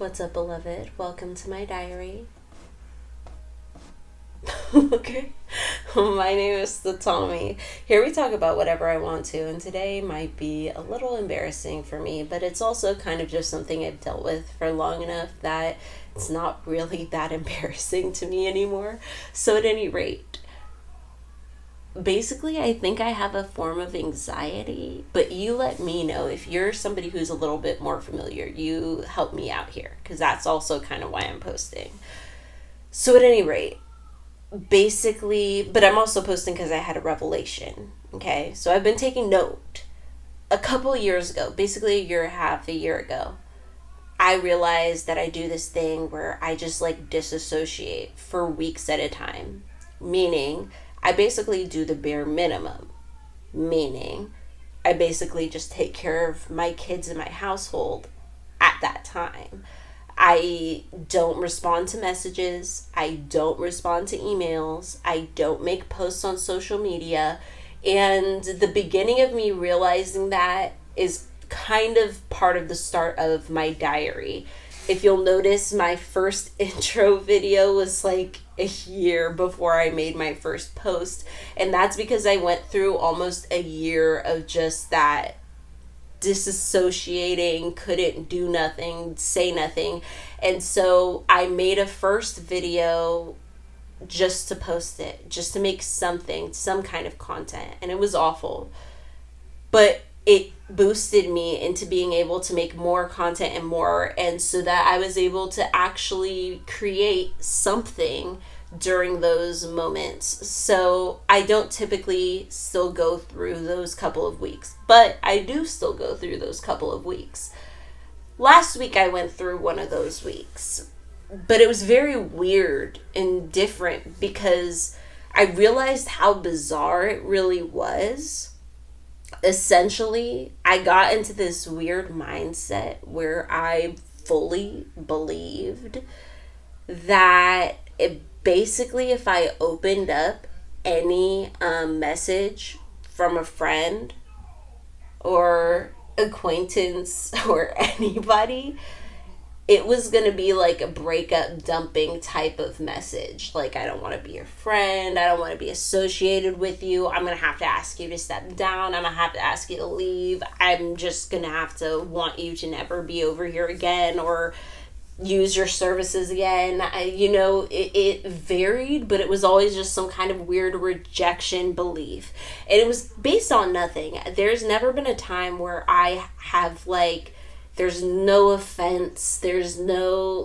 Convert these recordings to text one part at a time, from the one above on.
What's up, beloved? Welcome to my diary. Okay. My name is Tommy. Here we talk about whatever I want to, and today might be a little embarrassing for me, but it's also kind of just something I've dealt with for long enough that it's not really that embarrassing to me anymore. So, at any rate, basically, I think I have a form of anxiety, but you let me know if you're somebody who's a little bit more familiar. You help me out here because that's also kind of why I'm posting. So, at any rate, basically, but I'm also posting because I had a revelation. Okay, so I've been taking note. A couple years ago, basically a year and a half, a year ago, I realized that I do this thing where I just like disassociate for weeks at a time. Meaning, I basically do the bare minimum. Meaning, I basically just take care of my kids and my household at that time. I don't respond to messages. I don't respond to emails. I don't make posts on social media. And the beginning of me realizing that is kind of part of the start of my diary. If you'll notice, my first intro video was like a year before I made my first post. And that's because I went through almost a year of just that disassociating, couldn't do nothing, say nothing. And so I made a first video just to post it, just to make something, some kind of content. And it was awful. But it boosted me into being able to make more content and more. And so that I was able to actually create something during those moments. So I don't typically still go through those couple of weeks, but I do still go through those couple of weeks. Last week I went through one of those weeks, but it was very weird and different because I realized how bizarre it really was. Essentially, I got into this weird mindset where I fully believed that basically if I opened up any message from a friend or acquaintance or anybody, it was going to be like a breakup dumping type of message. Like, I don't want to be your friend. I don't want to be associated with you. I'm going to have to ask you to step down. I'm going to have to ask you to leave. I'm just going to have to want you to never be over here again or use your services again. It varied, but it was always just some kind of weird rejection belief. And it was based on nothing. There's never been a time where I have there's no offense. There's no,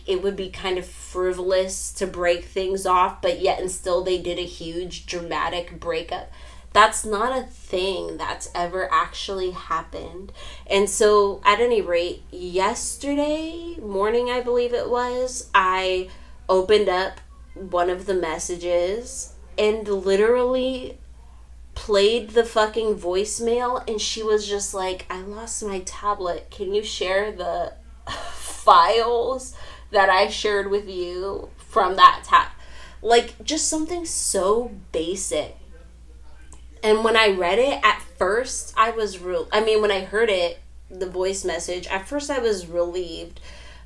it would be kind of frivolous to break things off, but yet and still they did a huge dramatic breakup. That's not a thing that's ever actually happened. And so, at any rate, yesterday morning, I believe it was, I opened up one of the messages and literally played the fucking voicemail, and she was just like, I lost my tablet. Can you share the files that I shared with you from that tab? Just something so basic. And when I read it, at first, when I heard it, the voice message, at first I was relieved.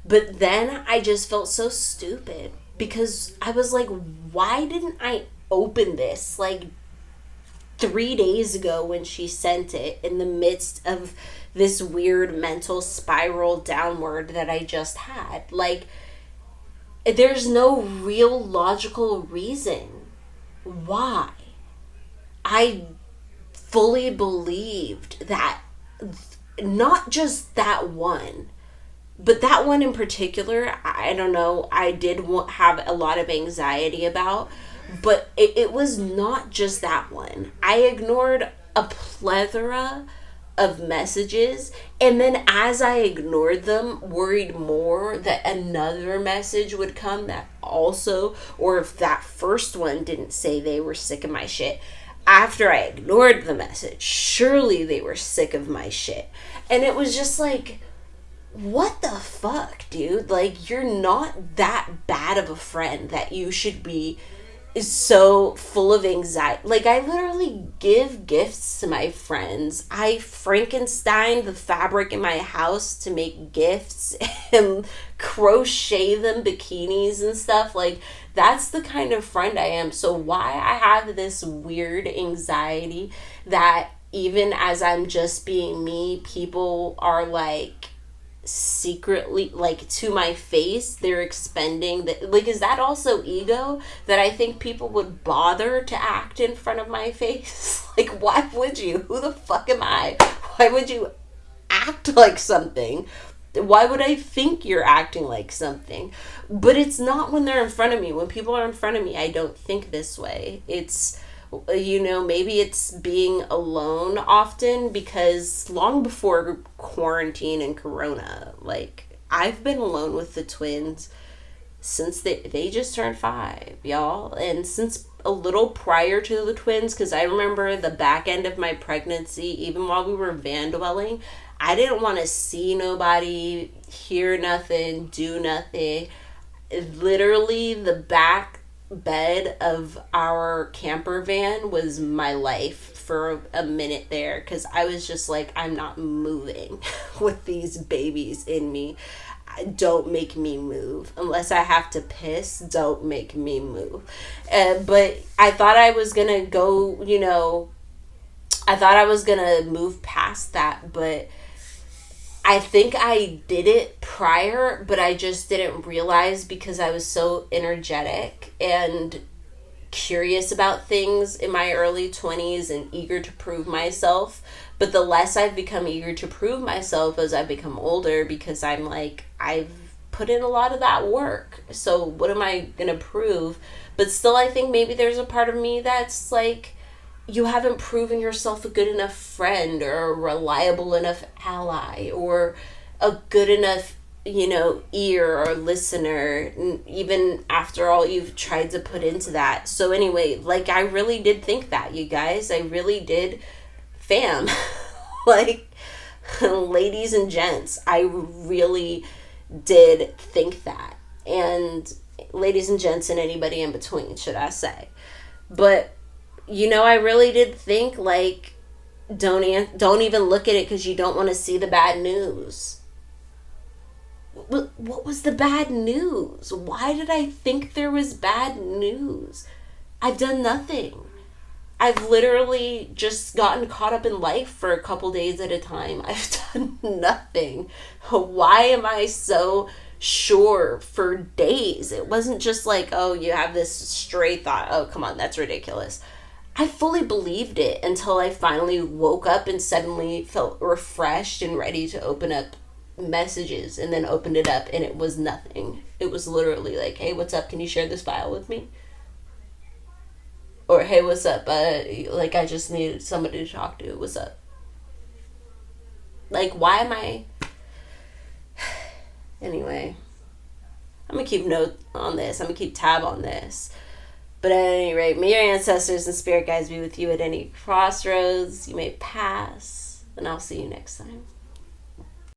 But then I just felt so stupid because I was like, why didn't I open this 3 days ago when she sent it in the midst of this weird mental spiral downward that I just had? There's no real logical reason why. I fully believed that not just that one, but that one in particular, I don't know, I did have a lot of anxiety about, but it was not just that one. I ignored a plethora of messages, and then as I ignored them, worried more that another message would come that also, or if that first one didn't say they were sick of my shit, after I ignored the message, surely they were sick of my shit. And it was just like, what the fuck, dude? You're not that bad of a friend that you should be is so full of anxiety. Like, I literally give gifts to my friends. I Frankenstein the fabric in my house to make gifts and crochet them bikinis and stuff. Like, that's the kind of friend I am. So why I have this weird anxiety that even as I'm just being me, people are like secretly, like, to my face, they're expending that. Like, is that also ego, that I think people would bother to act in front of my face? Like, why would you? Who the fuck am I? Why would you act like something? Why would I think you're acting like something? But it's not when they're in front of me. When people are in front of me, I don't think this way. It's, maybe it's being alone often, because long before quarantine and corona, like, I've been alone with the twins since they just turned 5, y'all. And since a little prior to the twins, because I remember the back end of my pregnancy, even while we were van dwelling, I didn't want to see nobody, hear nothing, do nothing. Literally, the back bed of our camper van was my life for a minute there, because I was just like, I'm not moving with these babies in me. Don't make me move. Unless I have to piss, don't make me move. But I thought I was going to go, I thought I was going to move past that, but I think I did it prior, but I just didn't realize, because I was so energetic and curious about things in my early 20s and eager to prove myself. But the less I've become eager to prove myself as I've become older, because I'm like, I've put in a lot of that work. So what am I going to prove? But still, I think maybe there's a part of me that's like, you haven't proven yourself a good enough friend, or a reliable enough ally, or a good enough, ear or listener, even after all you've tried to put into that. So anyway, like, I really did think that, you guys. I really did, fam. Like, ladies and gents, I really did think that. And ladies and gents, and anybody in between, should I say. But I really did think, like, don't even look at it, because you don't want to see the bad news. What was the bad news? Why did I think there was bad news? I've done nothing. I've literally just gotten caught up in life for a couple days at a time. I've done nothing. Why am I so sure for days? It wasn't just like, oh, you have this stray thought. Oh, come on, that's ridiculous. I fully believed it until I finally woke up and suddenly felt refreshed and ready to open up messages, and then opened it up and it was nothing. It was literally like, hey, what's up? Can you share this file with me? Or, hey, what's up? Like, I just needed somebody to talk to. What's up? Like, why am I... Anyway, I'm going to keep note on this. I'm going to keep tab on this. But at any rate, may your ancestors and spirit guides be with you at any crossroads you may pass, and I'll see you next time.